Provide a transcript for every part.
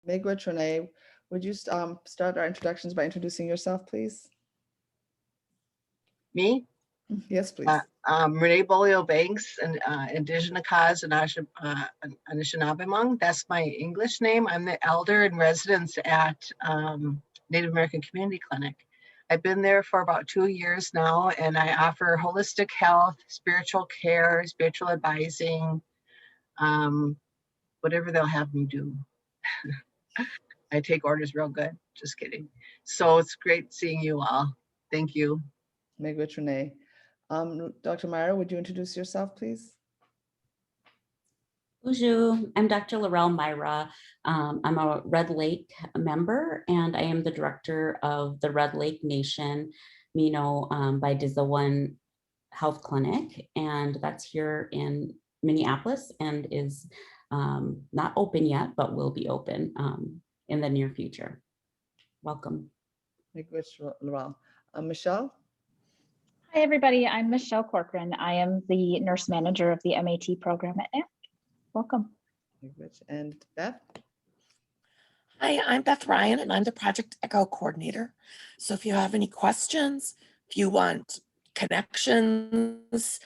Miigwech Renee, would you start our introductions by introducing yourself, please? Me? Yes, please. Renee Bolio Banks, and Indigenous Cause and Anishinaabe. That's my English name. I'm the elder in residence at Native American Community Clinic. I've been there for about 2 years now, and I offer holistic health, spiritual care, spiritual advising, whatever they'll have me do. I take orders real good, just kidding. So it's great seeing you all. Thank you. Miigwech Renee. Dr. Myra, would you introduce yourself, please? Bonjour, I'm Dr. Laurel Myra. I'm a Red Lake member, and I am the director of the Red Lake Nation Mino by Dizawan Health Clinic, and that's here in Minneapolis and is not open yet, but will be open in the near future. Welcome. Miigwech Laurel. Michelle? Hi, everybody. I'm Michelle Corcoran. I am the nurse manager of the MAT program at NAC. Welcome. And Beth? Hi, I'm Beth Ryan, and I'm the Project Echo coordinator. So if you have any questions, if you want connections,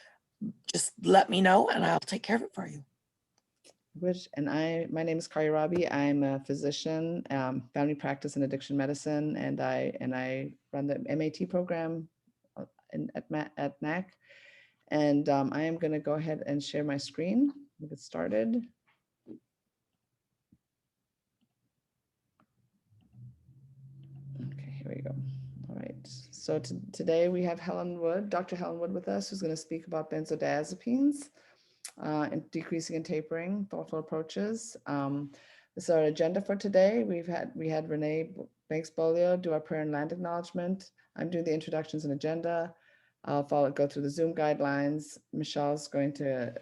just let me know and I'll take care of it for you. And my name is Kari Rabi. I'm a physician, family practice and addiction medicine, and I run the MAT program at NAC. And I am going to go ahead and share my screen. We'll get started. Okay, here we go. All right. So today we have Dr. Helen Wood with us, who's going to speak about benzodiazepines and decreasing and tapering, thoughtful approaches. This is our agenda for today. We had Renee Banks Bolio do our prayer and land acknowledgement. I'm doing the introductions and agenda. I'll go through the Zoom guidelines. Michelle's going to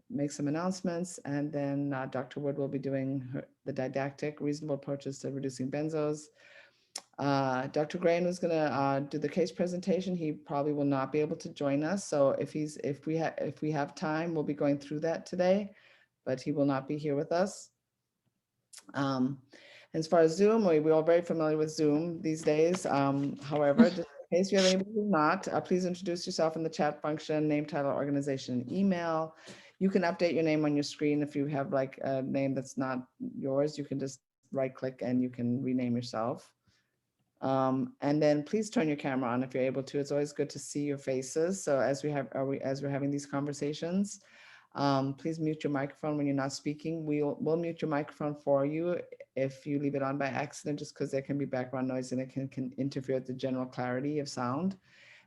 make some announcements, and then Dr. Wood will be doing the didactic reasonable approaches to reducing benzos. Dr. Grain was going to do the case presentation. He probably will not be able to join us, so if we have time, we'll be going through that today, but he will not be here with us. As far as Zoom, we're all very familiar with Zoom these days. However, just in case you have anybody who's not, please introduce yourself in the chat function, name, title, organization, and email. You can update your name on your screen. If you have like a name that's not yours, you can just right click and you can rename yourself. And then please turn your camera on if you're able to. It's always good to see your faces. So as we're having these conversations, please mute your microphone when you're not speaking. We'll mute your microphone for you if you leave it on by accident, just because there can be background noise and it can interfere with the general clarity of sound.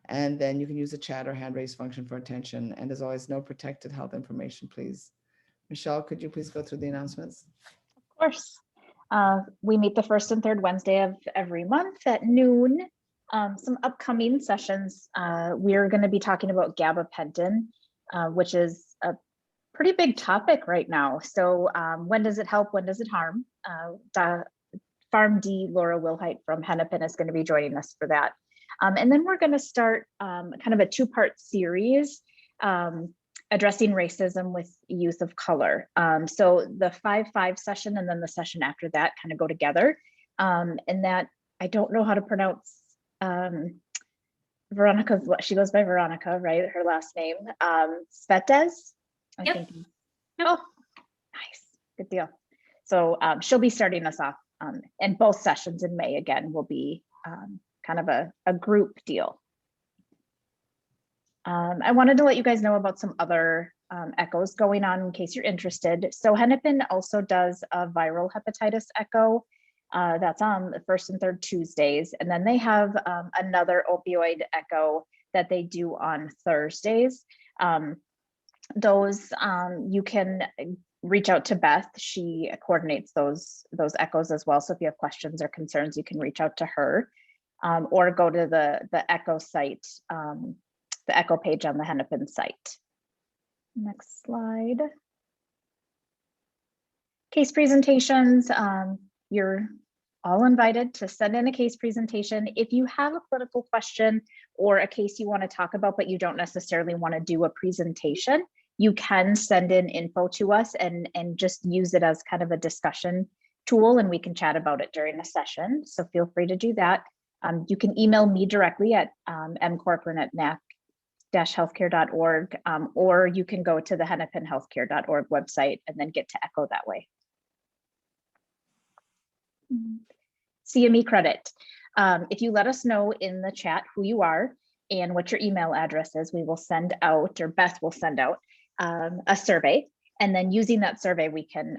And then you can use the chat or hand raise function for attention. And as always, no protected health information, please. Michelle, could you please go through the announcements? Of course. We meet the first and third Wednesday of every month at noon. Some upcoming sessions, we're going to be talking about gabapentin, which is a pretty big topic right now. So when does it help? When does it harm? PharmD Laura Wilhite from Hennepin is going to be joining us for that. And then we're going to start kind of a two-part series addressing racism with youth of color. So the 5-5 session and then the session after that kind of go together. And that, I don't know how to pronounce Veronica's, she goes by Veronica, right? Her last name, Svetez. Yep. Oh, nice, good deal. So she'll be starting us off, and both sessions in May again will be kind of a group deal. I wanted to let you guys know about some other echoes going on in case you're interested. So Hennepin also does a viral hepatitis echo. That's on the first and third Tuesdays. And then they have another opioid echo that they do on Thursdays. Those you can reach out to Beth. She coordinates those echoes as well. So if you have questions or concerns, you can reach out to her or go to the echo site, the echo page on the Hennepin site. Next slide. Case presentations. You're all invited to send in a case presentation. If you have a clinical question or a case you want to talk about, but you don't necessarily want to do a presentation, you can send in info to us and just use it as kind of a discussion tool, and we can chat about it during the session. So feel free to do that. You can email me directly at mcorcoran@mac-healthcare.org, or you can go to the hennepinhealthcare.org website and then get to Echo that way. CME credit. If you let us know in the chat who you are and what your email address is, we will send out, or Beth will send out, a survey. And then using that survey, we can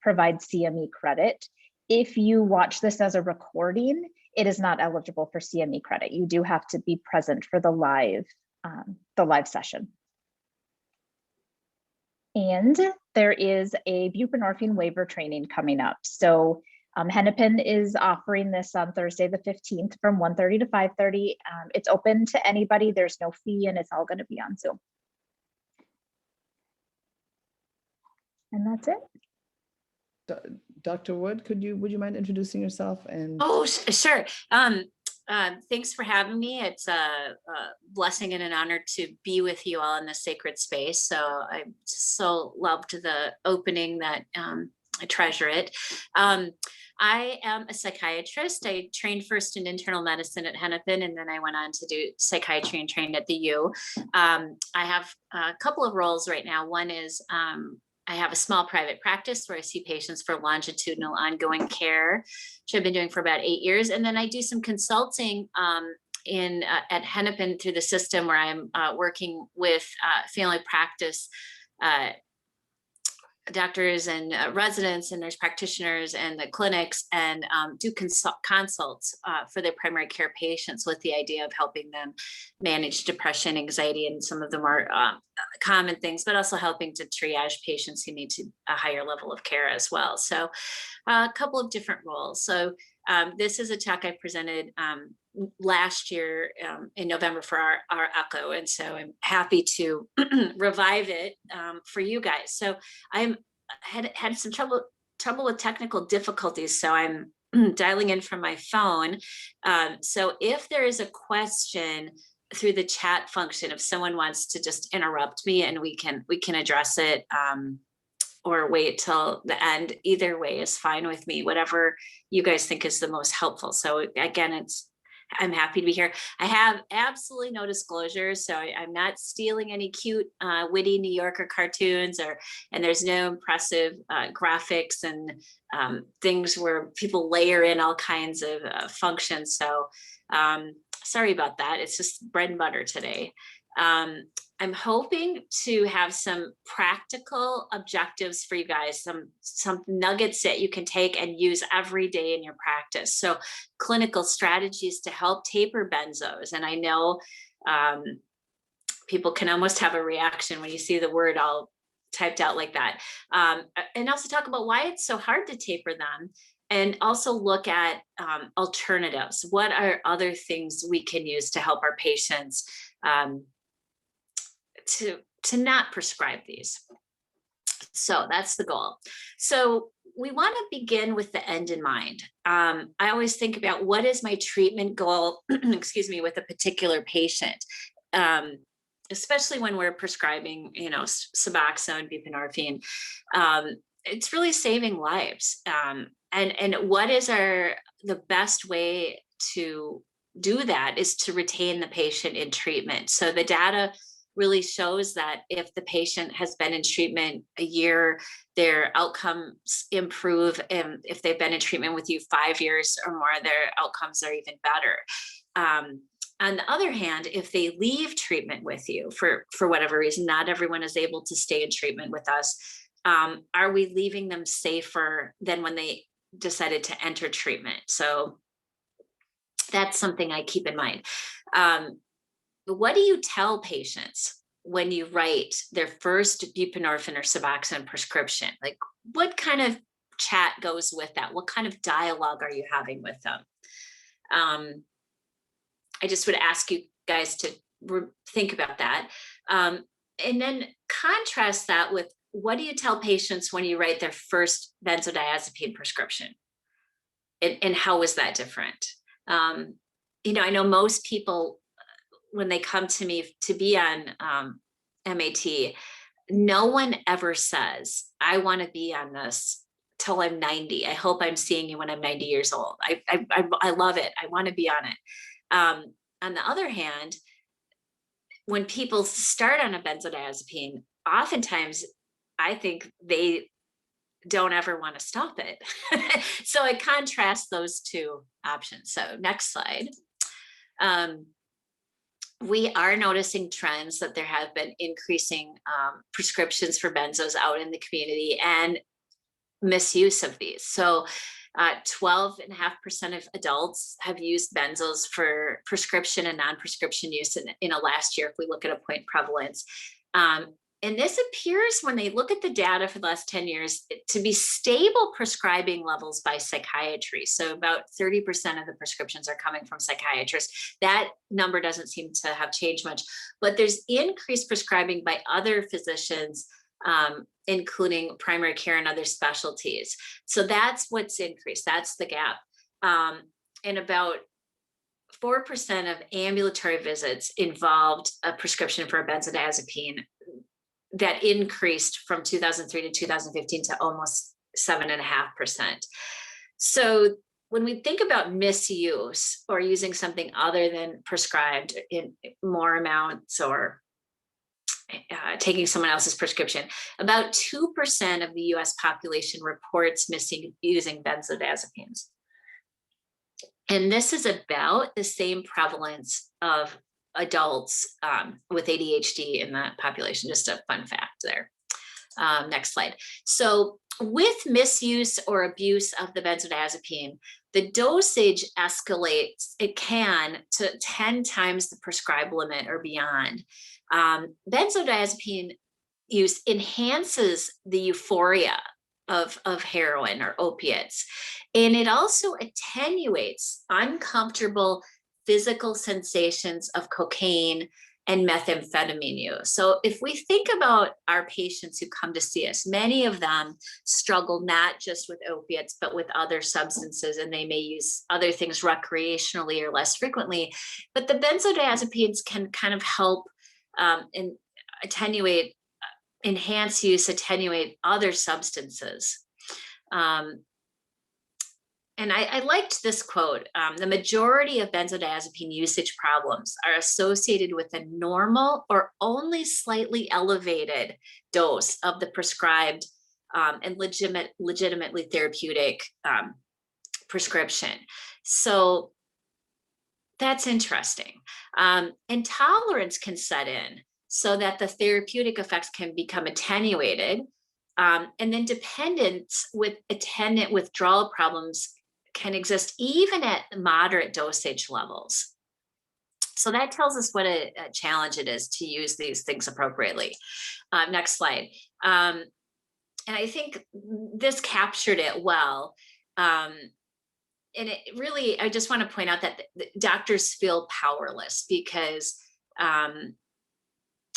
provide CME credit. If you watch this as a recording, it is not eligible for CME credit. You do have to be present for the live session. And there is a buprenorphine waiver training coming up. So Hennepin is offering this on Thursday the 15th from 1:30 to 5:30. It's open to anybody. There's no fee, and it's all going to be on Zoom. And that's it. Dr. Wood, would you mind introducing yourself? And oh, sure. Thanks for having me. It's a blessing and an honor to be with you all in this sacred space. So I so loved the opening that I treasure it. I am a psychiatrist. I trained first in internal medicine at Hennepin, and then I went on to do psychiatry and trained at the U. I have a couple of roles right now. One is I have a small private practice where I see patients for longitudinal ongoing care, which I've been doing for about 8 years. And then I do some consulting at Hennepin through the system, where I'm working with family practice doctors and residents and nurse practitioners and the clinics, and do consults for their primary care patients, with the idea of helping them manage depression, anxiety, and some of the more common things, but also helping to triage patients who need a higher level of care as well. So a couple of different roles. So this is a talk I presented last year in November for our ECHO. And so I'm happy to revive it for you guys. So I had some trouble with technical difficulties. So I'm dialing in from my phone. So if there is a question through the chat function, if someone wants to just interrupt me, and we can address it, or wait till the end, either way is fine with me, whatever you guys think is the most helpful. So again, I'm happy to be here. I have absolutely no disclosures, so I'm not stealing any cute, witty New Yorker cartoons, and there's no impressive graphics and things where people layer in all kinds of functions. So sorry about that. It's just bread and butter today. I'm hoping to have some practical objectives for you guys, some nuggets that you can take and use every day in your practice. So clinical strategies to help taper benzos. And I know people can almost have a reaction when you see the word all typed out like that. And also talk about why it's so hard to taper them. And also look at alternatives. What are other things we can use to help our patients to not prescribe these? So that's the goal. So we want to begin with the end in mind. I always think about, what is my treatment goal, excuse me, with a particular patient, especially when we're prescribing, Suboxone, buprenorphine. It's really saving lives. And what is the best way to do that is to retain the patient in treatment. So the data really shows that if the patient has been in treatment a year, their outcomes improve. And if they've been in treatment with you 5 years or more, their outcomes are even better. On the other hand, if they leave treatment with you for whatever reason, not everyone is able to stay in treatment with us. Are we leaving them safer than when they decided to enter treatment? So that's something I keep in mind. What do you tell patients when you write their first buprenorphine or Suboxone prescription? Like, what kind of chat goes with that? What kind of dialogue are you having with them? I just would ask you guys to think about that. And then contrast that with, what do you tell patients when you write their first benzodiazepine prescription? And how is that different? I know most people, when they come to me to be on MAT, no one ever says, I want to be on this till I'm 90. I hope I'm seeing you when I'm 90 years old. I love it. I want to be on it. On the other hand, when people start on a benzodiazepine, oftentimes I think they don't ever want to stop it. So I contrast those two options. So next slide. We are noticing trends that there have been increasing prescriptions for benzos out in the community and misuse of these. So 12.5% of adults have used benzos for prescription and non-prescription use in a last year, if we look at a point prevalence. And this appears, when they look at the data for the last 10 years, to be stable prescribing levels by psychiatry. So about 30% of the prescriptions are coming from psychiatrists. That number doesn't seem to have changed much, but there's increased prescribing by other physicians, including primary care and other specialties. So that's what's increased. That's the gap. And about 4% of ambulatory visits involved a prescription for a benzodiazepine. That increased from 2003 to 2015 to almost 7.5%. So when we think about misuse or using something other than prescribed in more amounts or taking someone else's prescription, about 2% of the US population reports using benzodiazepines. And this is about the same prevalence of adults with ADHD in that population. Just a fun fact there. Next slide. So with misuse or abuse of the benzodiazepine, the dosage escalates, it can, to 10 times the prescribed limit or beyond. Benzodiazepine use enhances the euphoria of heroin or opiates, and it also attenuates uncomfortable physical sensations of cocaine and methamphetamine use. So if we think about our patients who come to see us, many of them struggle not just with opiates, but with other substances, and they may use other things recreationally or less frequently. But the benzodiazepines can kind of help and attenuate, enhance use, attenuate other substances. And I liked this quote. The majority of benzodiazepine usage problems are associated with a normal or only slightly elevated dose of the prescribed and legitimately therapeutic prescription. So that's interesting. Intolerance can set in so that the therapeutic effects can become attenuated. And then dependence with attendant withdrawal problems can exist even at moderate dosage levels. So that tells us what a challenge it is to use these things appropriately. Next slide. And I think this captured it well. And it really, I just want to point out that doctors feel powerless because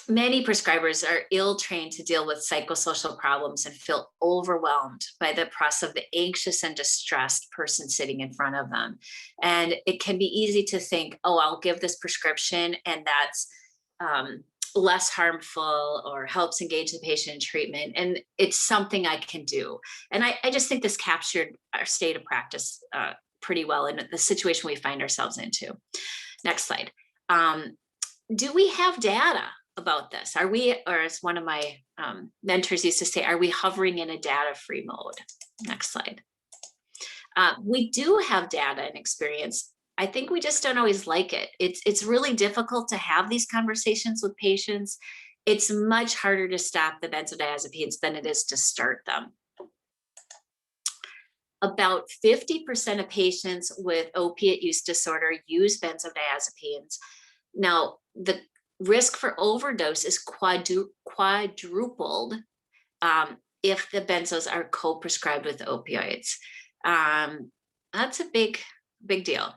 many prescribers are ill-trained to deal with psychosocial problems and feel overwhelmed by the press of the anxious and distressed person sitting in front of them. And it can be easy to think, oh, I'll give this prescription and that's less harmful or helps engage the patient in treatment. And it's something I can do. And I just think this captured our state of practice pretty well in the situation we find ourselves into. Next slide. Do we have data about this? Are we, or as one of my mentors used to say, are we hovering in a data-free mode? Next slide. We do have data and experience. I think we just don't always like it. It's really difficult to have these conversations with patients. It's much harder to stop the benzodiazepines than it is to start them. About 50% of patients with opiate use disorder use benzodiazepines. Now, the risk for overdose is quadrupled if the benzos are co-prescribed with opioids. That's a big deal.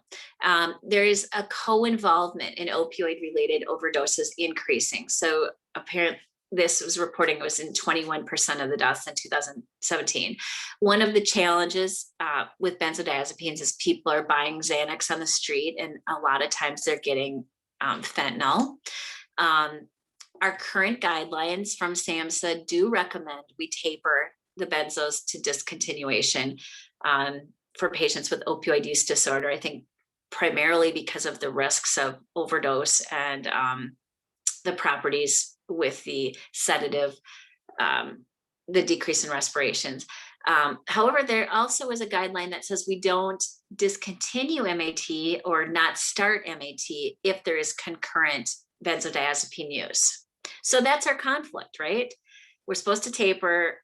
There is a co-involvement in opioid-related overdoses increasing. So apparently, this was reporting it was in 21% of the deaths in 2017. One of the challenges with benzodiazepines is people are buying Xanax on the street, and a lot of times they're getting fentanyl. Our current guidelines from SAMHSA do recommend we taper the benzos to discontinuation for patients with opioid use disorder. I think primarily because of the risks of overdose and the properties with the sedative, the decrease in respirations. However, there also is a guideline that says we don't discontinue MAT or not start MAT if there is concurrent benzodiazepine use. So that's our conflict, right? We're supposed to taper,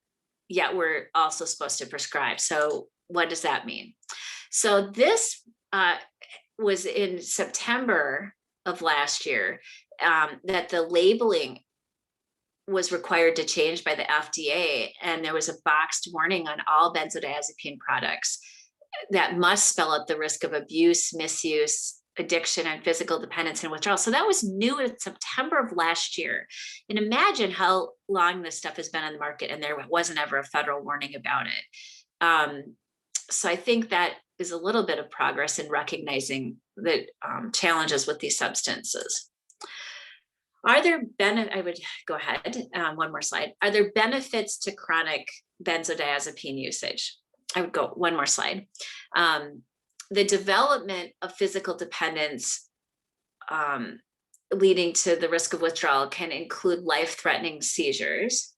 yet we're also supposed to prescribe. So what does that mean? So this was in September of last year that the labeling was required to change by the FDA, and there was a boxed warning on all benzodiazepine products that must spell out the risk of abuse, misuse, addiction, and physical dependence and withdrawal. So that was new in September of last year. And imagine how long this stuff has been on the market and there wasn't ever a federal warning about it. So I think that is a little bit of progress in recognizing the challenges with these substances. Are there I would go ahead, one more slide. Are there benefits to chronic benzodiazepine usage? I would go one more slide. The development of physical dependence leading to the risk of withdrawal can include life-threatening seizures.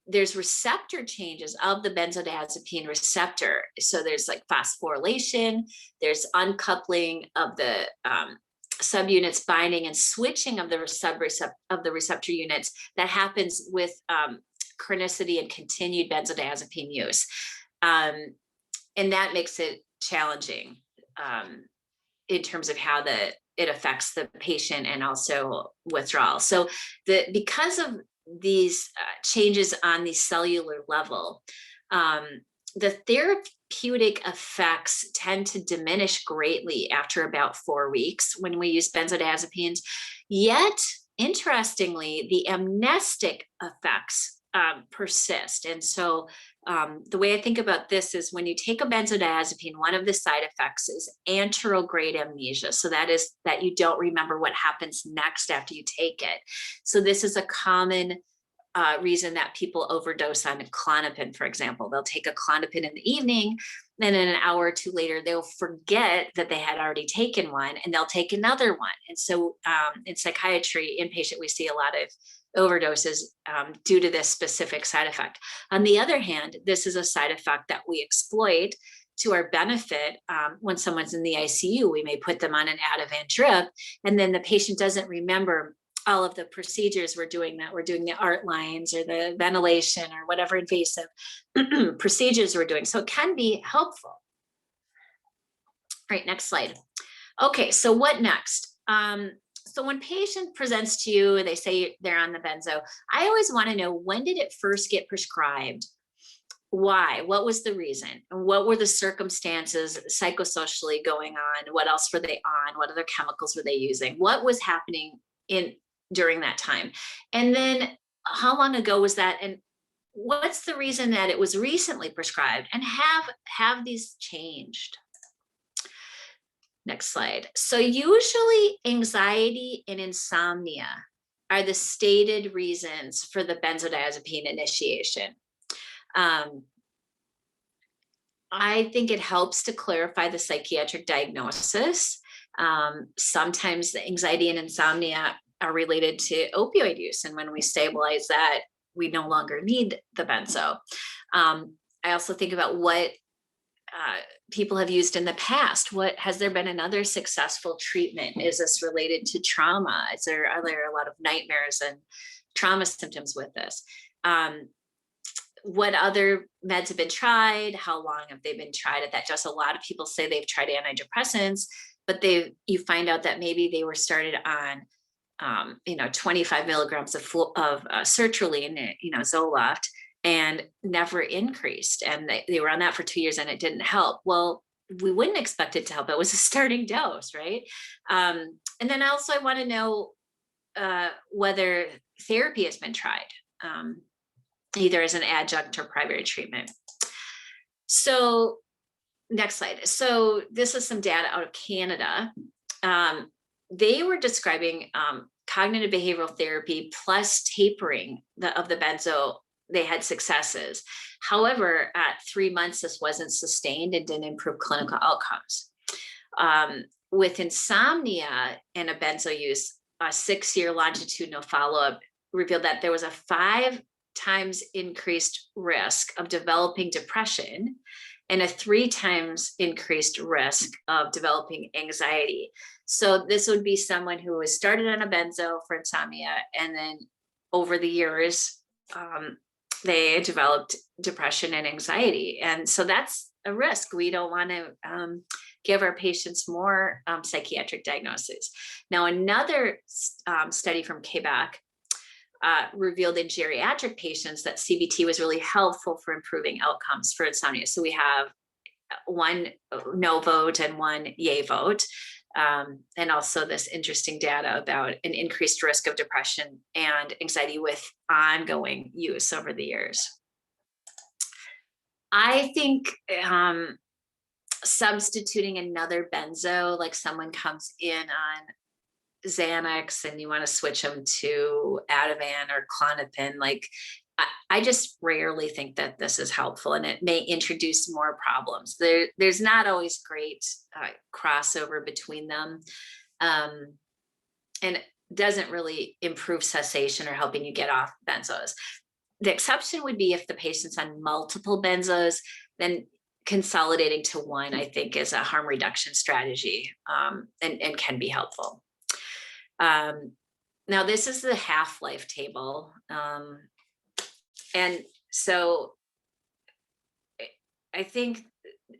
There's receptor changes of the benzodiazepine receptor. So there's like phosphorylation, there's uncoupling of the subunits binding and switching of the receptor units that happens with chronicity and continued benzodiazepine use. And that makes it challenging in terms of how it affects the patient and also withdrawal. So because of these changes on the cellular level, the therapeutic effects tend to diminish greatly after about 4 weeks when we use benzodiazepines. Yet, interestingly, the amnestic effects persist. And so the way I think about this is when you take a benzodiazepine, one of the side effects is anterograde amnesia. So that is that you don't remember what happens next after you take it. So this is a common reason that people overdose on Klonopin, for example. They'll take a Klonopin in the evening, then in an hour or two later, they'll forget that they had already taken one and they'll take another one. And so in psychiatry, inpatient, we see a lot of overdoses due to this specific side effect. On the other hand, this is a side effect that we exploit to our benefit. When someone's in the ICU, we may put them on an Ativan drip, and then the patient doesn't remember all of the procedures we're doing, that we're doing the art lines or the ventilation or whatever invasive procedures we're doing. So it can be helpful. All right, next slide. Okay, so what next? So when patient presents to you, they say they're on the benzo, I always want to know, when did it first get prescribed? Why? What was the reason? And what were the circumstances psychosocially going on? What else were they on? What other chemicals were they using? What was happening during that time? And then how long ago was that? And what's the reason that it was recently prescribed? And have these changed? Next slide. So usually anxiety and insomnia are the stated reasons for the benzodiazepine initiation. I think it helps to clarify the psychiatric diagnosis. Sometimes the anxiety and insomnia are related to opioid use. And when we stabilize that, we no longer need the benzo. I also think about what people have used in the past. Has there been another successful treatment? Is this related to trauma? Are there a lot of nightmares and trauma symptoms with this? What other meds have been tried? How long have they been tried at that? Just a lot of people say they've tried antidepressants, but you find out that maybe they were started on 25 milligrams of sertraline, Zoloft, and never increased. And they were on that for 2 years and it didn't help. Well, we wouldn't expect it to help. It was a starting dose, right? And then also I want to know whether therapy has been tried, either as an adjunct or primary treatment. So next slide. So this is some data out of Canada. They were describing cognitive behavioral therapy plus tapering of the benzo they had successes. However, at 3 months, this wasn't sustained and didn't improve clinical outcomes. With insomnia and a benzo use, a 6-year longitudinal follow-up revealed that there was a 5 times increased risk of developing depression and a 3 times increased risk of developing anxiety. So this would be someone who was started on a benzo for insomnia, and then over the years, they developed depression and anxiety. And so that's a risk. We don't want to give our patients more psychiatric diagnoses. Now, another study from Quebec revealed in geriatric patients that CBT was really helpful for improving outcomes for insomnia. So we have 1 no vote and 1 yay vote. And also this interesting data about an increased risk of depression and anxiety with ongoing use over the years. I think substituting another benzo, like someone comes in on Xanax and you want to switch them to Ativan or Klonopin, like I just rarely think that this is helpful, and it may introduce more problems. There's not always great crossover between them, and doesn't really improve cessation or helping you get off benzos. The exception would be if the patient's on multiple benzos, then consolidating to one, I think, is a harm reduction strategy, and can be helpful. Now, this is the half-life table. And so I think,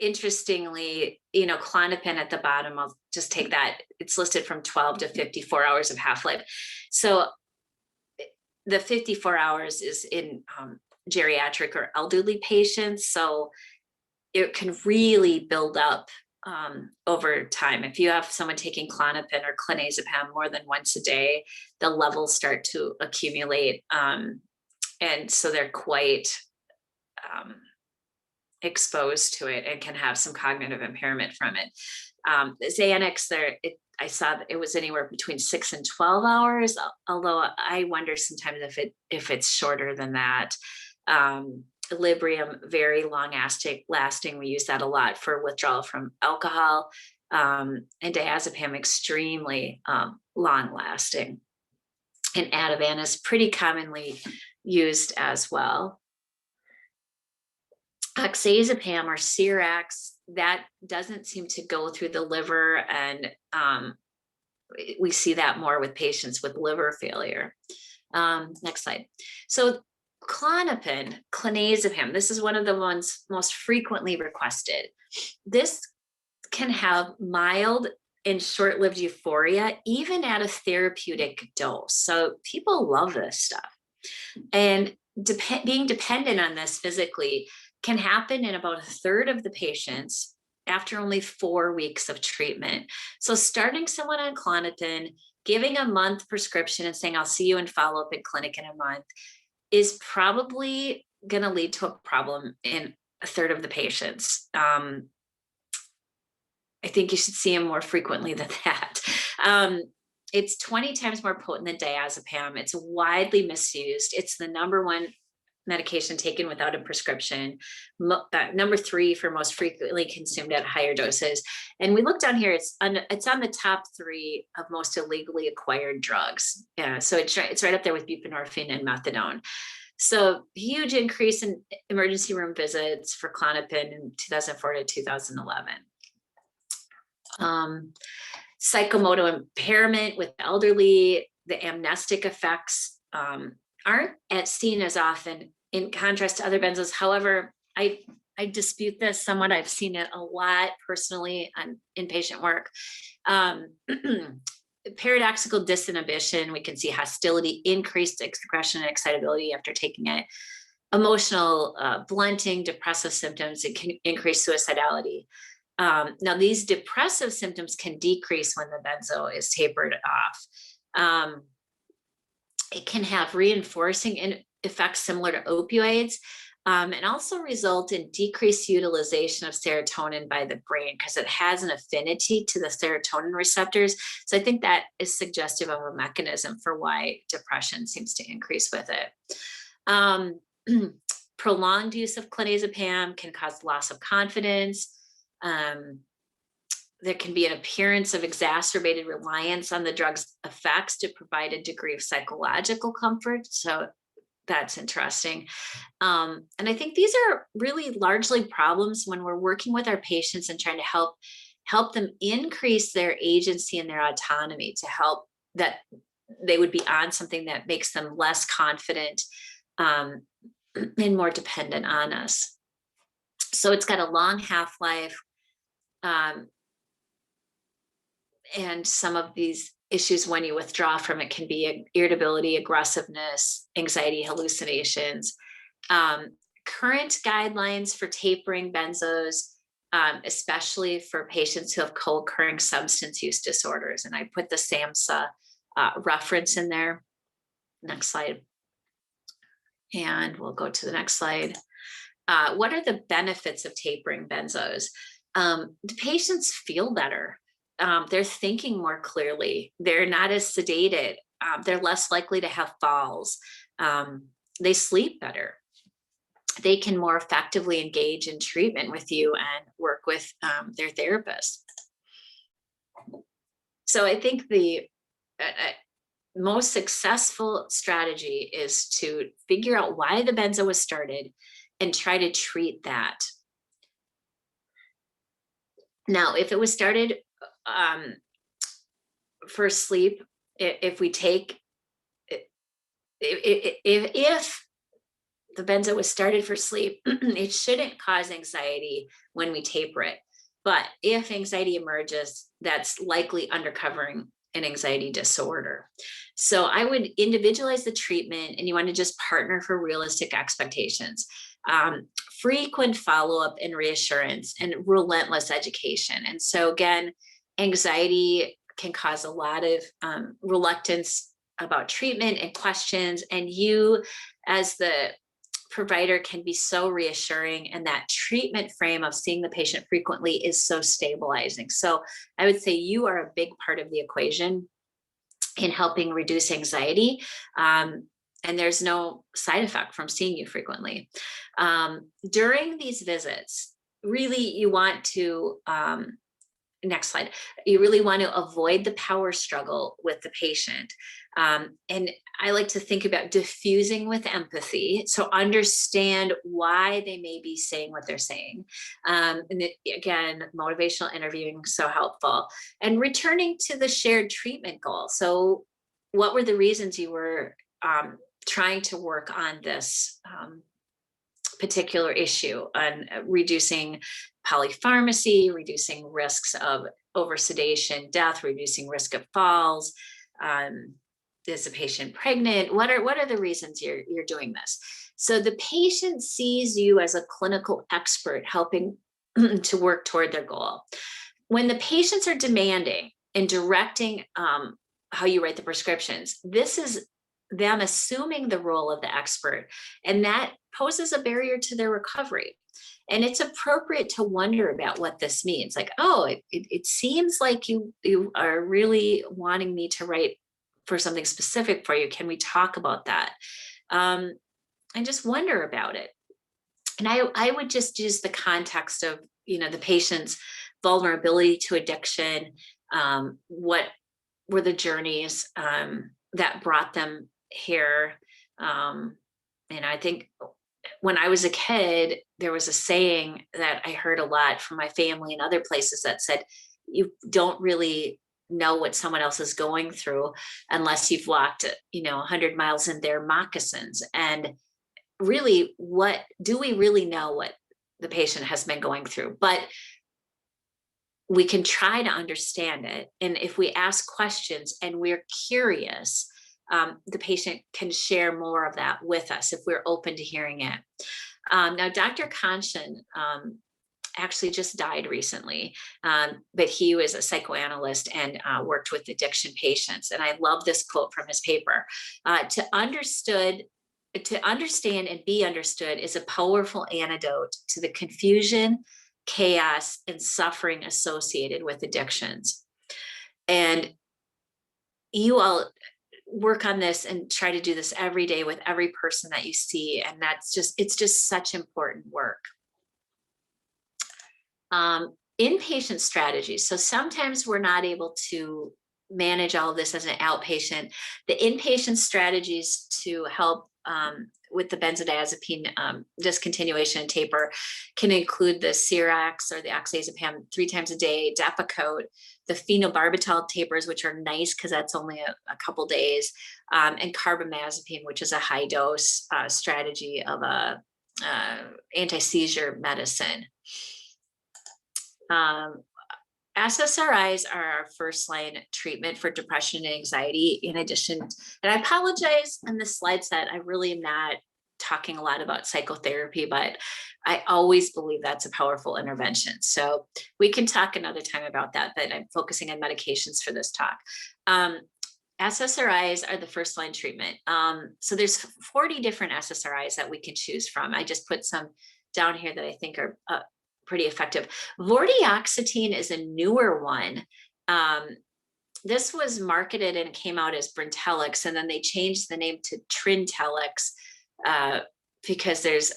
interestingly, Klonopin at the bottom, I'll just take that. It's listed from 12 to 54 hours of half-life. So the 54 hours is in geriatric or elderly patients. So it can really build up over time. If you have someone taking Klonopin or clonazepam more than once a day, the levels start to accumulate. And so they're quite exposed to it and can have some cognitive impairment from it. Xanax, I saw that it was anywhere between 6 and 12 hours, although I wonder sometimes if it's shorter than that. Librium, very long lasting. We use that a lot for withdrawal from alcohol, and diazepam, extremely long lasting. And Ativan is pretty commonly used as well. Oxazepam or Cerax, that doesn't seem to go through the liver, and we see that more with patients with liver failure. Next slide. So Klonopin, clonazepam, this is one of the ones most frequently requested. This can have mild and short-lived euphoria, even at a therapeutic dose. So people love this stuff. And being dependent on this physically can happen in about 1/3 of the patients after only 4 weeks of treatment. So starting someone on Klonopin, giving a month prescription and saying, I'll see you in follow-up in clinic in a month, is probably going to lead to a problem in 1/3 of the patients. I think you should see them more frequently than that. It's 20 times more potent than diazepam. It's widely misused. It's the #1 medication taken without a prescription. Number 3 for most frequently consumed at higher doses. And we look down here, it's on the top 3 of most illegally acquired drugs. Yeah, so it's right up there with buprenorphine and methadone. So huge increase in emergency room visits for Klonopin in 2004 to 2011. Psychomotor impairment with elderly, the amnestic effects aren't seen as often in contrast to other benzos. However, I dispute this somewhat. I've seen it a lot personally on inpatient work. Paradoxical disinhibition, we can see hostility, increased aggression and excitability after taking it. Emotional blunting, depressive symptoms, it can increase suicidality. Now, these depressive symptoms can decrease when the benzo is tapered off. It can have reinforcing effects similar to opioids, and also result in decreased utilization of serotonin by the brain because it has an affinity to the serotonin receptors. So I think that is suggestive of a mechanism for why depression seems to increase with it. Prolonged use of clonazepam can cause loss of confidence. There can be an appearance of exacerbated reliance on the drug's effects to provide a degree of psychological comfort. So that's interesting. And I think these are really largely problems when we're working with our patients and trying to help them increase their agency and their autonomy to help that they would be on something that makes them less confident and more dependent on us. So it's got a long half-life. And some of these issues when you withdraw from it can be irritability, aggressiveness, anxiety, hallucinations. Current guidelines for tapering benzos, especially for patients who have co-occurring substance use disorders. And I put the SAMHSA reference in there. Next slide. And we'll go to the next slide. What are the benefits of tapering benzos? The patients feel better. They're thinking more clearly. They're not as sedated. They're less likely to have falls. They sleep better. They can more effectively engage in treatment with you and work with their therapist. So I think the most successful strategy is to figure out why the benzo was started and try to treat that. Now, if it was started for sleep, if the benzo was started for sleep, it shouldn't cause anxiety when we taper it. But if anxiety emerges, that's likely undercovering an anxiety disorder. So I would individualize the treatment, and you want to just partner for realistic expectations. Frequent follow-up and reassurance, and relentless education. And so again, anxiety can cause a lot of reluctance about treatment and questions, and you as the provider can be so reassuring, and that treatment frame of seeing the patient frequently is so stabilizing. So I would say you are a big part of the equation in helping reduce anxiety. And there's no side effect from seeing you frequently. During these visits, really you want to, next slide, you really want to avoid the power struggle with the patient. And I like to think about diffusing with empathy. So understand why they may be saying what they're saying. And again, motivational interviewing, so helpful. And returning to the shared treatment goal. So what were the reasons you were trying to work on this particular issue on reducing polypharmacy, reducing risks of oversedation, death, reducing risk of falls? Is the patient pregnant? What are the reasons you're doing this? So the patient sees you as a clinical expert helping to work toward their goal. When the patients are demanding and directing how you write the prescriptions, this is them assuming the role of the expert, and that poses a barrier to their recovery. And it's appropriate to wonder about what this means. Like, oh, it seems like you are really wanting me to write for something specific for you. Can we talk about that? And just wonder about it. And I would just use the context of, the patient's vulnerability to addiction. What were the journeys that brought them here? And I think when I was a kid, there was a saying that I heard a lot from my family and other places that said, you don't really know what someone else is going through unless you've walked 100 miles in their moccasins. And really, what do we really know what the patient has been going through? But we can try to understand it, and if we ask questions and we're curious, the patient can share more of that with us if we're open to hearing it. Now, Dr. Conscian actually just died recently, but he was a psychoanalyst and worked with addiction patients. And I love this quote from his paper. To understand and be understood is a powerful antidote to the confusion, chaos, and suffering associated with addictions. And you all work on this and try to do this every day with every person that you see. And it's just such important work. Inpatient strategies. So sometimes we're not able to manage all of this as an outpatient. The inpatient strategies to help with the benzodiazepine discontinuation and taper can include the Cerax or the oxazepam 3 times a day, Depakote, the phenobarbital tapers, which are nice because that's only a couple days, and carbamazepine, which is a high dose strategy of a anti-seizure medicine. SSRIs are our first line treatment for depression and anxiety. In addition, and I apologize on this slide set, I really am not talking a lot about psychotherapy, but I always believe that's a powerful intervention. So we can talk another time about that, but I'm focusing on medications for this talk. SSRIs are the first line treatment. So there's 40 different SSRIs that we can choose from. I just put some down here that I think are pretty effective. Vortioxetine is a newer one. This was marketed and came out as Brintellix, and then they changed the name to Trintellix because there's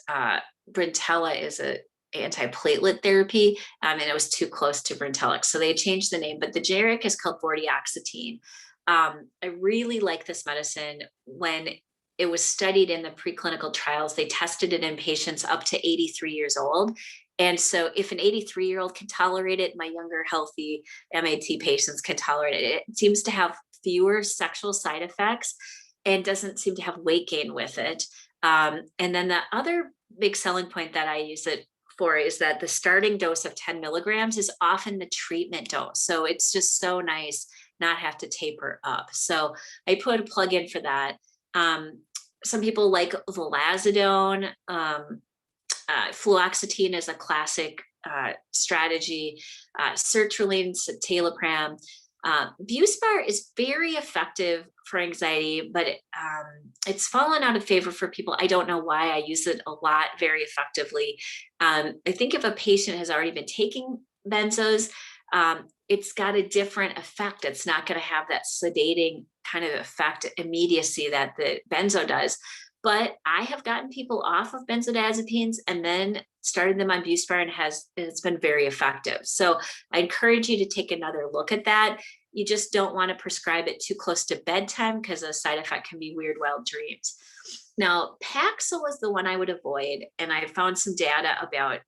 Brintella is a antiplatelet therapy, and it was too close to Brintellix, so they changed the name. But the generic is called Vortioxetine. I really like this medicine. When it was studied in the preclinical trials, they tested it in patients up to 83 years old. And so if an 83-year-old can tolerate it, my younger, healthy MAT patients can tolerate it. It seems to have fewer sexual side effects and doesn't seem to have weight gain with it. And then the other big selling point that I use it for is that the starting dose of 10 milligrams is often the treatment dose. So it's just so nice not have to taper up. So I put a plug in for that. Some people like Trazadone. Fluoxetine is a classic strategy. Sertraline, citalopram. Buspar is very effective for anxiety, but it's fallen out of favor for people. I don't know why. I use it a lot, very effectively. I think if a patient has already been taking benzos, it's got a different effect. It's not going to have that sedating kind of effect, immediacy that the benzo does. But I have gotten people off of benzodiazepines and then started them on Buspar, and it's been very effective. So I encourage you to take another look at that. You just don't want to prescribe it too close to bedtime because a side effect can be weird wild dreams. Now, Paxil is the one I would avoid, and I found some data about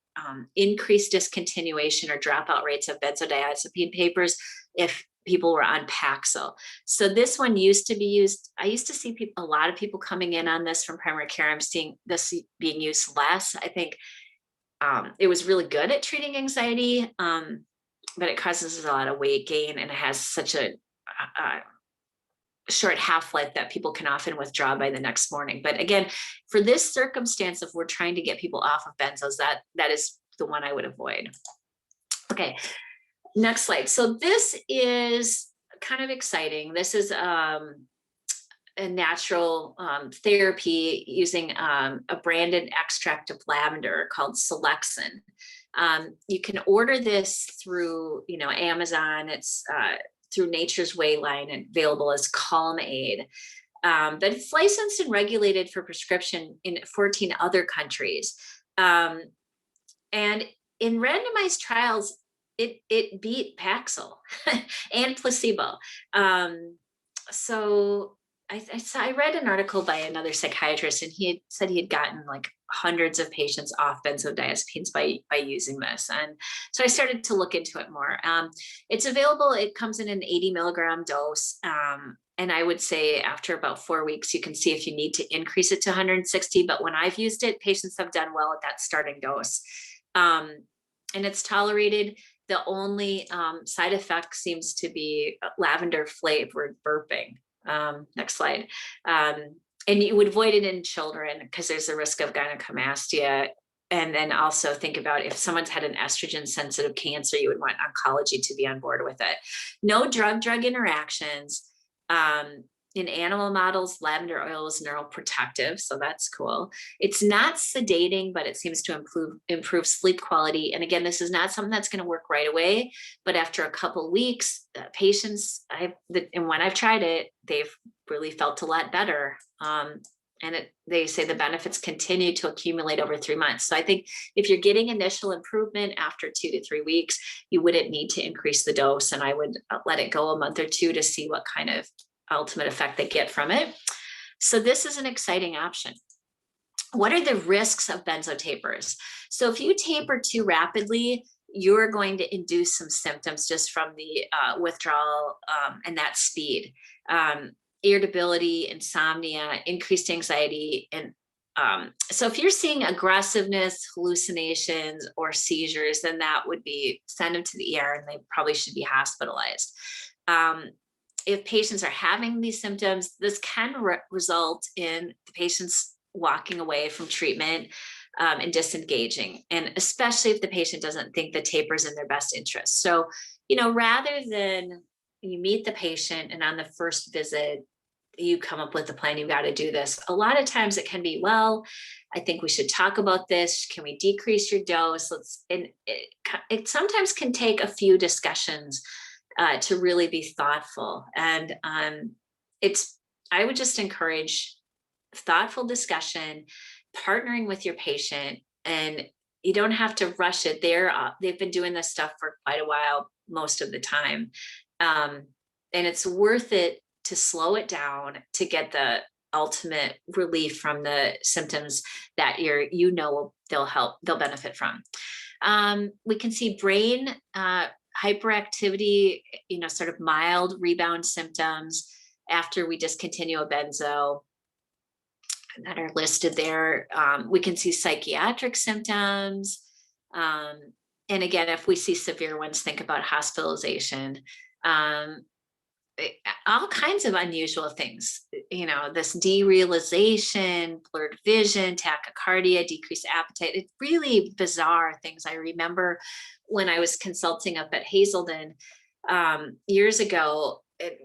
increased discontinuation or dropout rates of benzodiazepine tapers if people were on Paxil. So this one used to be used. I used to see a lot of people coming in on this from primary care. I'm seeing this being used less. I think it was really good at treating anxiety, but it causes a lot of weight gain, and it has such a short half-life that people can often withdraw by the next morning. But again, for this circumstance, if we're trying to get people off of benzos, that is the one I would avoid. Okay. Next slide. So this is kind of exciting. This is a natural therapy using a branded extract of lavender called Selexin. You can order this through, Amazon. It's through Nature's Way line and available as Calm Aid. But it's licensed and regulated for prescription in 14 other countries. And in randomized trials, it beat Paxil and placebo. So I read an article by another psychiatrist, and he had said he had gotten like hundreds of patients off benzodiazepines by using this. And so I started to look into it more. It's available. It comes in an 80 milligram dose. And I would say after about 4 weeks, you can see if you need to increase it to 160. But when I've used it, patients have done well at that starting dose. And it's tolerated. The only side effect seems to be lavender flavored burping. Next slide. And you would avoid it in children because there's a risk of gynecomastia. And then also think about if someone's had an estrogen sensitive cancer, you would want oncology to be on board with it. No drug interactions. In animal models, lavender oil is neuroprotective, so that's cool. It's not sedating, but it seems to improve sleep quality. And again, this is not something that's going to work right away, but after a couple weeks, patients, and when I've tried it, they've really felt a lot better. They say the benefits continue to accumulate over 3 months. So I think if you're getting initial improvement after 2 to 3 weeks, you wouldn't need to increase the dose, and I would let it go a month or two to see what kind of ultimate effect they get from it. So this is an exciting option. What are the risks of benzotapers? So if you taper too rapidly, you're going to induce some symptoms just from the withdrawal and that speed. Irritability, insomnia, increased anxiety. And so if you're seeing aggressiveness, hallucinations, or seizures, then that would be send them to the ER and they probably should be hospitalized. If patients are having these symptoms, this can result in the patients walking away from treatment and disengaging, and especially if the patient doesn't think the taper is in their best interest. So, rather than you meet the patient and on the first visit, you come up with a plan, you've got to do this. A lot of times it can be, well, I think we should talk about this. Can we decrease your dose? It sometimes can take a few discussions to really be thoughtful. And I would just encourage thoughtful discussion, partnering with your patient, and you don't have to rush it. They've been doing this stuff for quite a while, most of the time. And it's worth it to slow it down to get the ultimate relief from the symptoms that they'll benefit from. We can see brain hyperactivity, sort of mild rebound symptoms after we discontinue a benzo that are listed there. We can see psychiatric symptoms. And again, if we see severe ones, think about hospitalization. All kinds of unusual things, this derealization, blurred vision, tachycardia, decreased appetite. It's really bizarre things. I remember when I was consulting up at Hazelden years ago,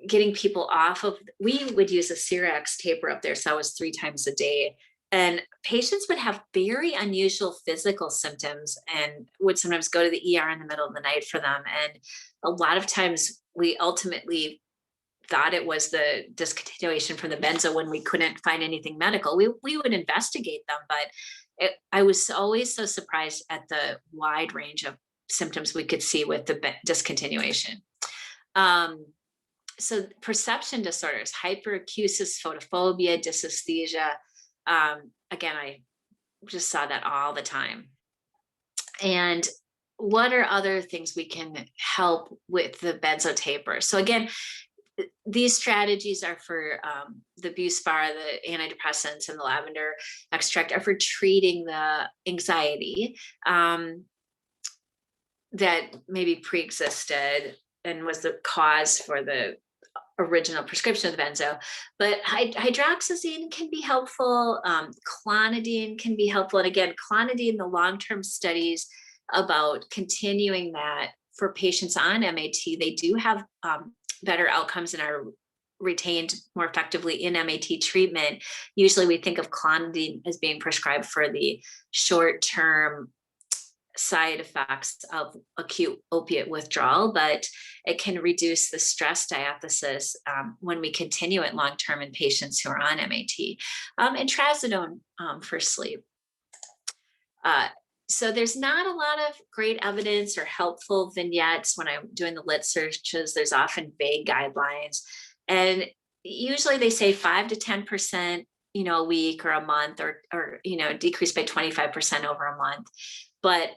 getting people off of, we would use a Cerax taper up there. So I was 3 times a day. And patients would have very unusual physical symptoms and would sometimes go to the ER in the middle of the night for them. And a lot of times we ultimately thought it was the discontinuation from the benzo when we couldn't find anything medical. We would investigate them, but I was always so surprised at the wide range of symptoms we could see with the discontinuation. So perception disorders, hyperacusis, photophobia, dysesthesia. Again, I just saw that all the time. And what are other things we can help with the benzo taper? So again, these strategies are for the Buspar, the antidepressants, and the lavender extract are for treating the anxiety that maybe pre-existed and was the cause for the original prescription of the benzo. But hydroxyzine can be helpful. Clonidine can be helpful. And again, clonidine, the long-term studies about continuing that for patients on MAT, they do have better outcomes and are retained more effectively in MAT treatment. Usually we think of clonidine as being prescribed for the short-term side effects of acute opiate withdrawal, but it can reduce the stress diathesis when we continue it long-term in patients who are on MAT. And Trazadone for sleep. So there's not a lot of great evidence or helpful vignettes. When I'm doing the lit searches, there's often vague guidelines. And usually they say 5 to 10%, a week or a month, or decrease by 25% over a month. But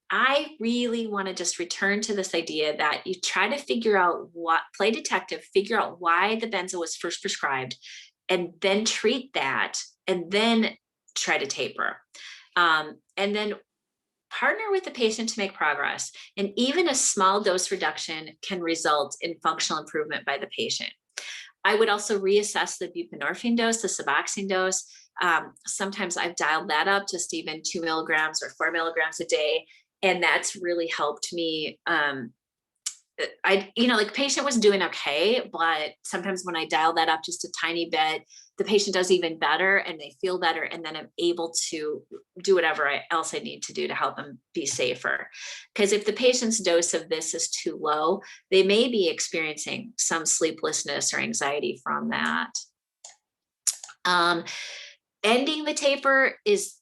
I really want to just return to this idea that you try to figure out play detective, figure out why the benzo was first prescribed, and then treat that, and then try to taper. And then partner with the patient to make progress. And even a small dose reduction can result in functional improvement by the patient. I would also reassess the buprenorphine dose, the Suboxone dose. Sometimes I've dialed that up just even 2 milligrams or 4 milligrams a day. And that's really helped me like patient was doing okay, but sometimes when I dial that up just a tiny bit, the patient does even better and they feel better. And then I'm able to do whatever else I need to do to help them be safer. Because if the patient's dose of this is too low, they may be experiencing some sleeplessness or anxiety from that. Ending the taper is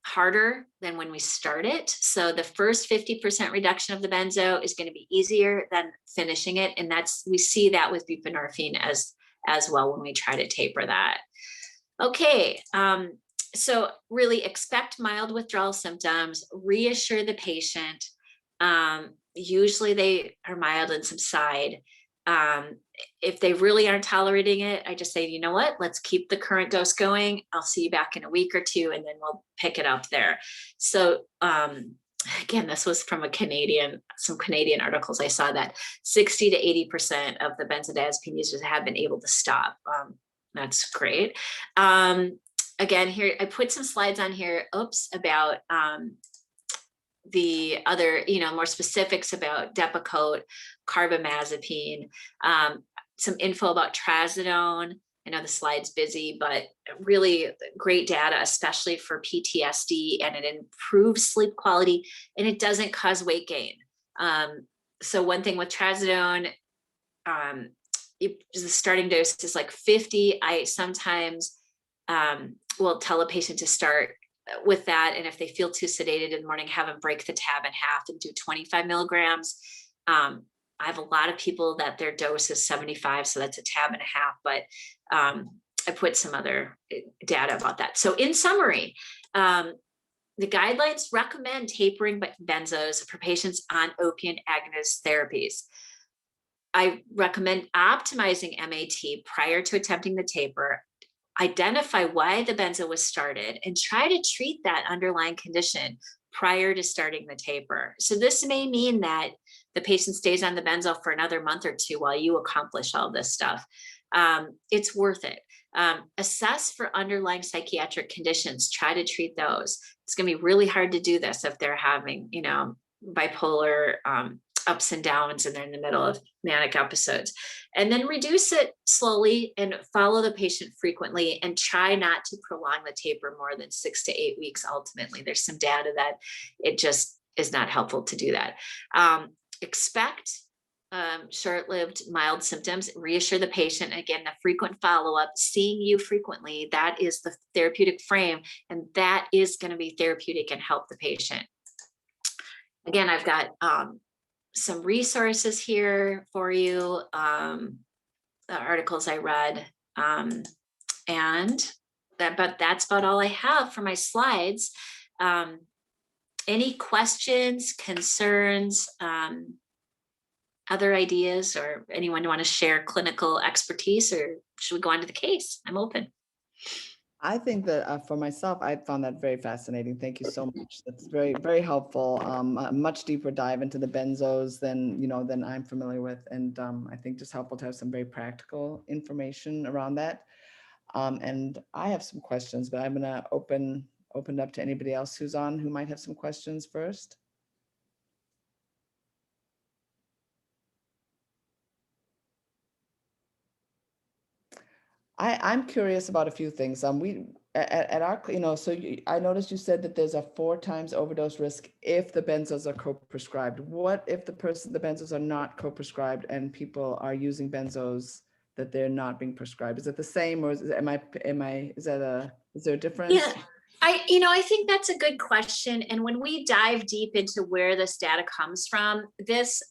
harder than when we start it. So the first 50% reduction of the benzo is going to be easier than finishing it. And we see that with buprenorphine as well when we try to taper that. Okay. So really expect mild withdrawal symptoms, reassure the patient. Usually they are mild and subside. If they really aren't tolerating it, I just say, you know what, let's keep the current dose going. I'll see you back in a week or two, and then we'll pick it up there. So again, this was from some Canadian articles. I saw that 60 to 80% of the benzodiazepine users have been able to stop. That's great. Again, here, I put some slides on here, about the other, more specifics about Depakote, carbamazepine, some info about Trazadone. I know the slide's busy, but really great data, especially for PTSD, and it improves sleep quality and it doesn't cause weight gain. So one thing with Trazadone, the starting dose is like 50. I sometimes will tell a patient to start with that. And if they feel too sedated in the morning, have them break the tab in half and do 25 milligrams. I have a lot of people that their dose is 75, so that's a tab and a half, but I put some other data about that. So in summary, the guidelines recommend tapering benzos for patients on opiate agonist therapies. I recommend optimizing MAT prior to attempting the taper, identify why the benzo was started, and try to treat that underlying condition prior to starting the taper. So this may mean that the patient stays on the benzo for another month or two while you accomplish all this stuff. It's worth it. Assess for underlying psychiatric conditions, try to treat those. It's gonna be really hard to do this if they're having, bipolar ups and downs and they're in the middle of manic episodes. And then reduce it slowly and follow the patient frequently, and try not to prolong the taper more than 6 to 8 weeks. Ultimately, there's some data that it just is not helpful to do that. Expect short-lived mild symptoms, reassure the patient. Again, the frequent follow-up, seeing you frequently, that is the therapeutic frame, and that is going to be therapeutic and help the patient. Again, I've got some resources here for you, the articles I read, but that's about all I have for my slides. Any questions, concerns, other ideas, or anyone want to share clinical expertise, or should we go on to the case? I'm open. I think that for myself, I found that very fascinating. Thank you so much. That's very, very helpful. A much deeper dive into the benzos than I'm familiar with. And I think just helpful to have some very practical information around that. And I have some questions, but I'm gonna open up to anybody else who's on who might have some questions first. I'm curious about a few things. We at our, so I noticed you said that there's a 4 times overdose risk if the benzos are co-prescribed. What if the benzos are not co-prescribed and people are using benzos that they're not being prescribed? Is it the same, or is there a difference? Yeah. I think that's a good question. And when we dive deep into where this data comes from,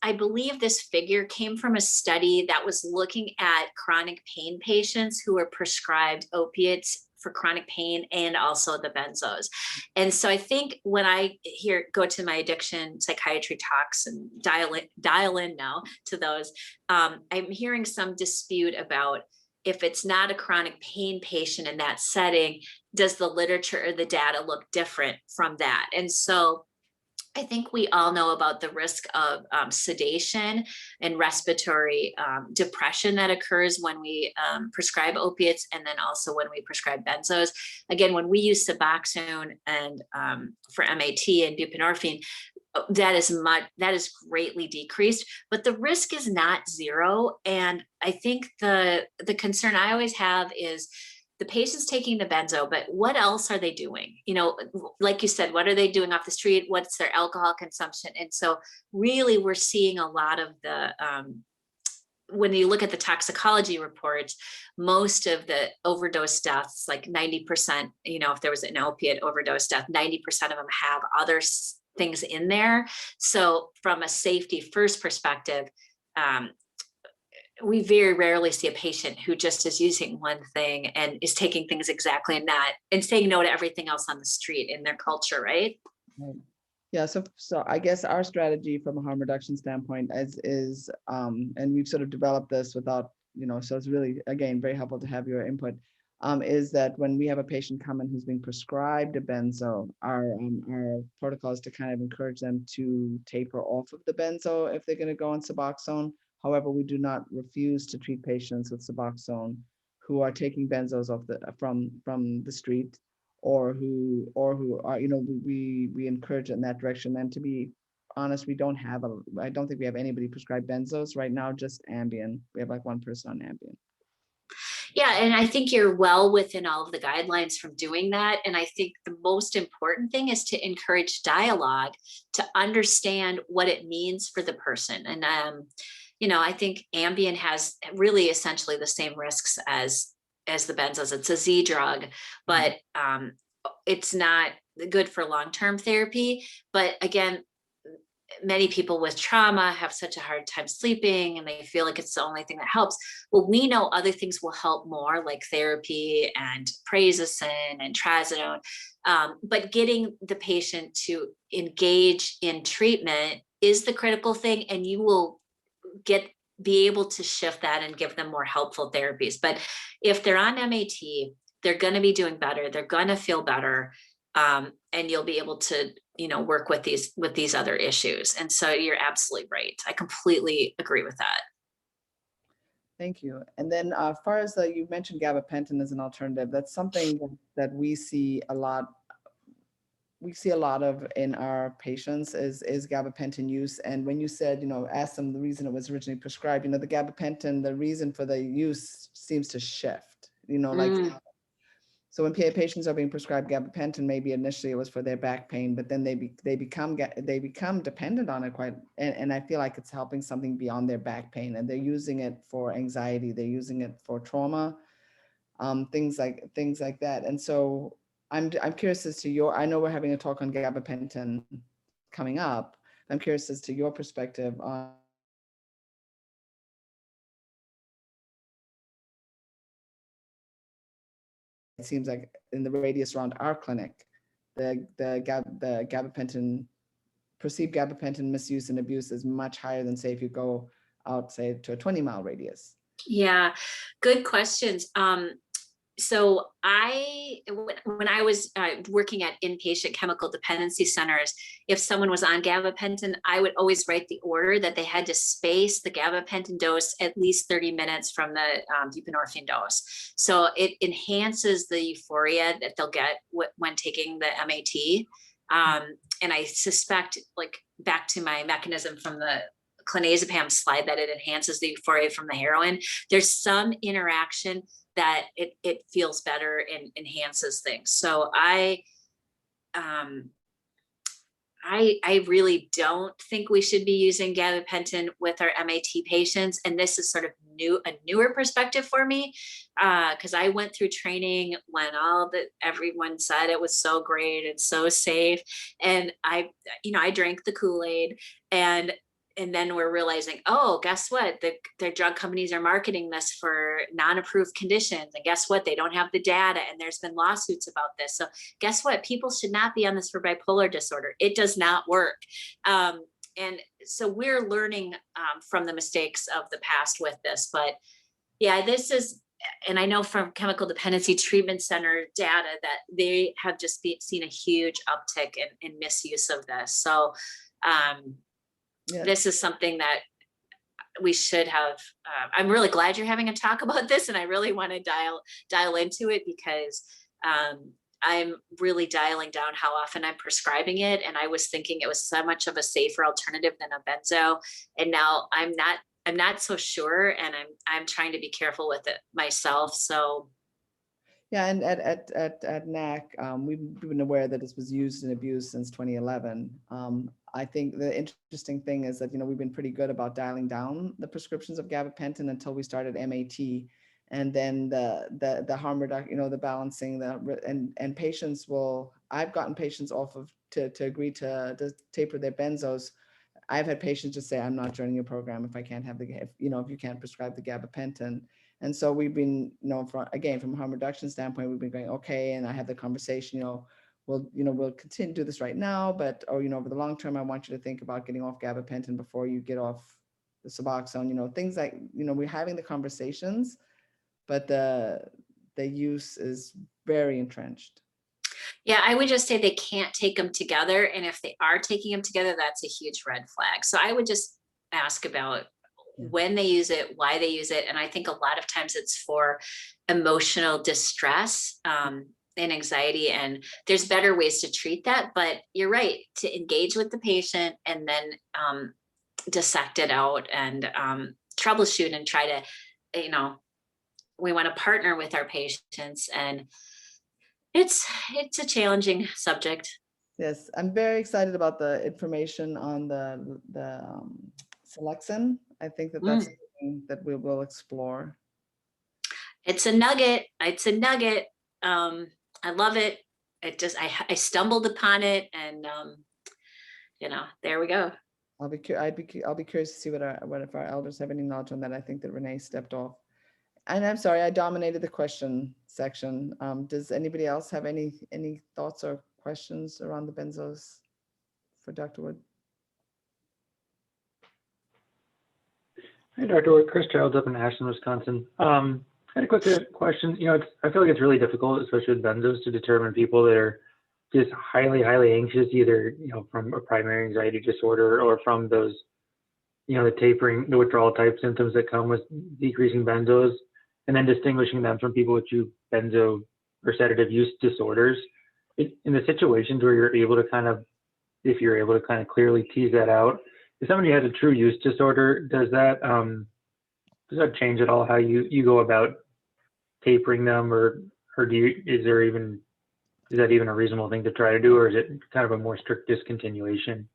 I believe this figure came from a study that was looking at chronic pain patients who were prescribed opiates for chronic pain and also the benzos. And so I think when I go to my addiction psychiatry talks and dial in now to those, I'm hearing some dispute about if it's not a chronic pain patient in that setting, does the literature or the data look different from that? And so I think we all know about the risk of sedation and respiratory depression that occurs when we prescribe opiates, and then also when we prescribe benzos. Again, when we use Suboxone and for MAT and buprenorphine, that is greatly decreased, but the risk is not zero. And I think the concern I always have is the patient's taking the benzo, but what else are they doing? You know, like you said, what are they doing off the street? What's their alcohol consumption? And so really we're seeing a lot of the, when you look at the toxicology reports, most of the overdose deaths, like 90%, you know, if there was an opiate overdose death, 90% of them have other things in there. So from a safety first perspective, we very rarely see a patient who just is using one thing and is taking things exactly in that and saying no to everything else on the street in their culture, right? Right. Yeah, so I guess our strategy from a harm reduction standpoint is and we've sort of developed this without, you know, so it's really, again, very helpful to have your input, is that when we have a patient come in who's being prescribed a benzo, our protocol is to kind of encourage them to taper off of the benzo if they're going to go on Suboxone. However, we do not refuse to treat patients with Suboxone who are taking benzos off from the street, or who are, you know, we encourage it in that direction. And to be honest, I don't think we have anybody prescribed benzos right now, just Ambien. We have like one person on Ambien. Yeah, and I think you're well within all of the guidelines from doing that. And I think the most important thing is to encourage dialogue to understand what it means for the person. And you know, I think Ambien has really essentially the same risks as the benzos. It's a Z drug, but it's not good for long-term therapy. But again, many people with trauma have such a hard time sleeping and they feel like it's the only thing that helps. Well, we know other things will help more, like therapy and prazosin and trazodone. But getting the patient to engage in treatment is the critical thing, and you will be able to shift that and give them more helpful therapies. But if they're on MAT, they're going to be doing better. They're going to feel better. And you'll be able to, you know, work with these other issues. And so you're absolutely right. I completely agree with that. Thank you. And then as far as you mentioned gabapentin as an alternative, that's something that we see a lot. We see a lot of in our patients is gabapentin use. And when you said, you know, ask them the reason it was originally prescribed, you know, the gabapentin, the reason for the use seems to shift, you know, like, so when patients are being prescribed gabapentin, maybe initially it was for their back pain, but then they become dependent on it and I feel like it's helping something beyond their back pain, and they're using it for anxiety, they're using it for trauma, things like that. And so I'm curious as to I know we're having a talk on gabapentin coming up. I'm curious as to your perspective on it. Seems like in the radius around our clinic, the gabapentin, perceived gabapentin misuse and abuse is much higher than, say, if you go out, say, to a 20-mile radius. Yeah, good questions. So when I was working at inpatient chemical dependency centers, if someone was on gabapentin, I would always write the order that they had to space the gabapentin dose at least 30 minutes from the buprenorphine dose. So it enhances the euphoria that they'll get when taking the MAT. And I suspect, like, back to my mechanism from the clonazepam slide, that it enhances the euphoria from the heroin. There's some interaction that it feels better and enhances things. So I really don't think we should be using gabapentin with our MAT patients. And this is sort of a newer perspective for me, because I went through training when everyone said it was so great and so safe. And I drank the Kool-Aid, and then we're realizing, oh, guess what? Their drug companies are marketing this for non-approved conditions. And guess what? They don't have the data, and there's been lawsuits about this. So guess what? People should not be on this for bipolar disorder. It does not work. And so we're learning from the mistakes of the past with this. But yeah, this is, and I know from Chemical Dependency Treatment Center data that they have just seen a huge uptick in misuse of this. So this is something that we should have. I'm really glad you're having a talk about this, and I really want to dial into it, because I'm really dialing down how often I'm prescribing it. And I was thinking it was so much of a safer alternative than a benzo. And now I'm not so sure. And I'm trying to be careful with it myself. So Yeah, and at NAC, we've been aware that this was used and abused since 2011. I think the interesting thing is that, we've been pretty good about dialing down the prescriptions of gabapentin until we started MAT. And then the harm reduction, the balancing, and patients I've gotten patients off of to agree to taper their benzos. I've had patients just say, I'm not joining your program if I can't have if you can't prescribe the gabapentin. And so we've been, from a harm reduction standpoint, we've been going, okay, and I have the conversation, we'll continue to do this right now, but, over the long term, I want you to think about getting off gabapentin before you get off the Suboxone, things like, we're having the conversations, but the use is very entrenched. yeah, I would just say they can't take them together. And if they are taking them together, that's a huge red flag. So I would just ask about when they use it, why they use it. And I think a lot of times it's for emotional distress and anxiety. And there's better ways to treat that. But you're right, to engage with the patient and then dissect it out and troubleshoot and try to, we want to partner with our patients. And it's a challenging subject. Yes, I'm very excited about the information on the Selexin. I think that's something that we will explore. It's a nugget. It's a nugget. I love it. I stumbled upon it, and there we go. I'll be curious to see what if our elders have any knowledge on that. I think that Renee stepped off. And I'm sorry, I dominated the question section. Does anybody else have any thoughts or questions around the benzos for Dr. Wood? Hi, Dr. Wood. Chris Childs up in Ashland, Wisconsin. I had a quick question. I feel like it's really difficult, especially with benzos, to determine people that are just highly, highly anxious, either, from a primary anxiety disorder or from those, the tapering, the withdrawal type symptoms that come with decreasing benzos, and then distinguishing them from people with benzo or sedative use disorders. In the situations where you're able to if you're able to clearly tease that out, if somebody has a true use disorder, does that change at all how you go about tapering them, or is that even a reasonable thing to try to do, or is it kind of a more strict discontinuation?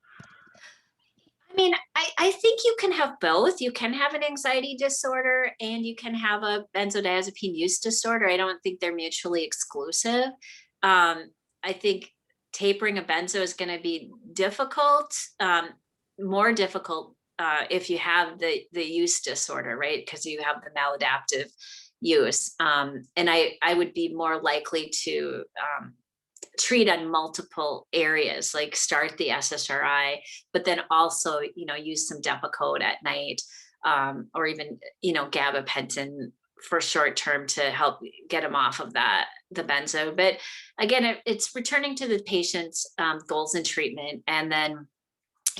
I mean, I think you can have both. You can have an anxiety disorder and you can have a benzodiazepine use disorder. I don't think they're mutually exclusive. I think tapering a benzo is going to be difficult, more difficult if you have the use disorder, right? Because you have the maladaptive use. And I would be more likely to treat on multiple areas, like start the SSRI, but then also, use some Depakote at night, or even, gabapentin for short term to help get them off of the benzo. But again, it's returning to the patient's goals in treatment. And then,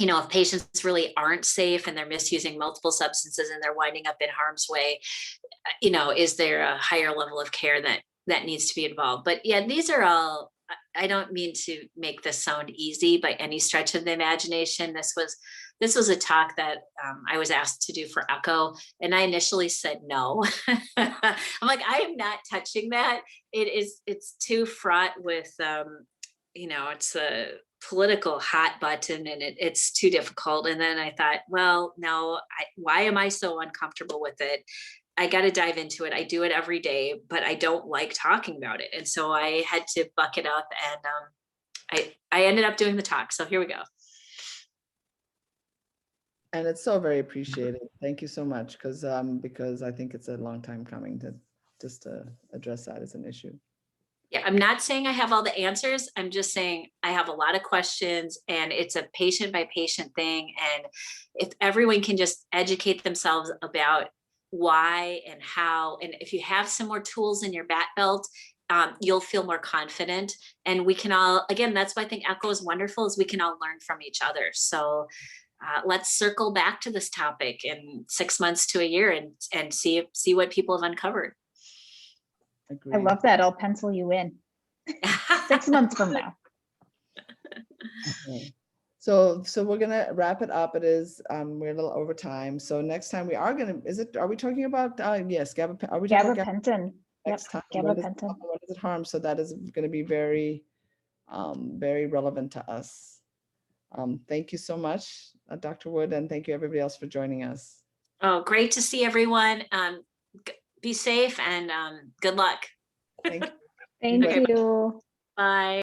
if patients really aren't safe and they're misusing multiple substances and they're winding up in harm's way, is there a higher level of care that needs to be involved? But yeah, these are all, I don't mean to make this sound easy by any stretch of the imagination. This was a talk that I was asked to do for ECHO, and I initially said no. I'm like, I am not touching that. It's too fraught with, it's a political hot button, and it's too difficult. And then I thought, well, no, why am I so uncomfortable with it? I got to dive into it. I do it every day, but I don't like talking about it. And so I had to buck it up, and I ended up doing the talk. So here we go. And it's so very appreciated. Thank you so much, because I think it's a long time coming to address that as an issue. Yeah, I'm not saying I have all the answers. I'm just saying I have a lot of questions, and it's a patient by patient thing. And if everyone can just educate themselves about why and how, and if you have some more tools in your bat belt, you'll feel more confident. And we can all, again, that's why I think ECHO is wonderful, is we can all learn from each other. So let's circle back to this topic in 6 months to a year and see what people have uncovered. Agreed. I love that. I'll pencil you in. 6 months from now. Okay. So we're gonna wrap it up. It is, we're a little over time. So next time we are gonna, are we talking about, yes, are we talking about Gabapentin. Yep, next time? When does gabapentin. it harm? So that is gonna be very, very relevant to us. Thank you so much, Dr. Wood, and thank you everybody else for joining us. Oh, great to see everyone. Be safe and good luck. Thank you. Thank Everybody. you. Bye.